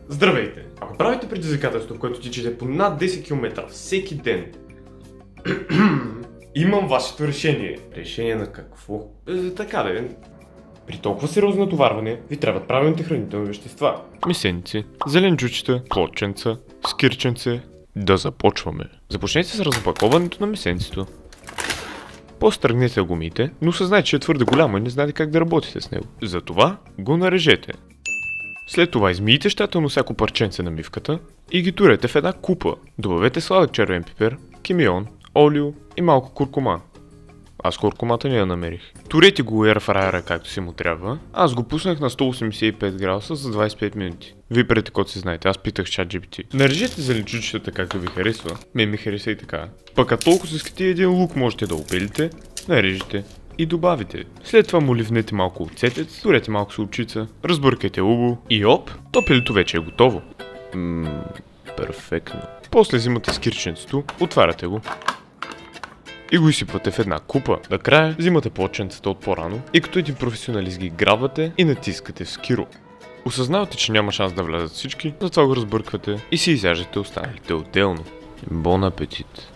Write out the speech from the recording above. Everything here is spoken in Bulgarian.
Здравейте! Ако правите предизвикателство, което тичате по над 10 км всеки ден, имам вашето решение. Решение на какво? Така да е. При толкова сериозно натоварване ви трябват правилните хранителни вещества. Месеници, зеленчучета, плодченца, скирченце. Да започваме. Започнете с разопаковането на месенцето. После тръгнете да го миете, но съзнайте, че е твърде голямо и не знаете как да работите с него. Затова го нарежете. След това измийте щателно всяко парченце на мивката и ги турете в една купа. Добавете сладък червен пипер, кимион, олио и малко куркума. Аз куркумата не я намерих. Турете го ерфрайера както си му трябва. Аз го пуснах на 185 градуса за 25 минути. Вие преди каквото си знаете, аз питах ChatGPT. Нарежете зеленчучетата както ви харесва. Ми хареса и така. Пък а толкова си искате един лук можете да опилите, нарежете и добавите. След това му ливнете малко оцетец, турете малко солчица, разбъркайте убо и оп, топилето вече е готово. Перфектно. После взимате скирченцето, отваряте го и го изсипвате в една купа. Накрая взимате плодченцата от по-рано и като един професионалист ги грабвате и натискате в скиро. Осъзнавате, че няма шанс да влязат всички, затова го разбърквате и си изяждате останалите отделно. Бон апетит!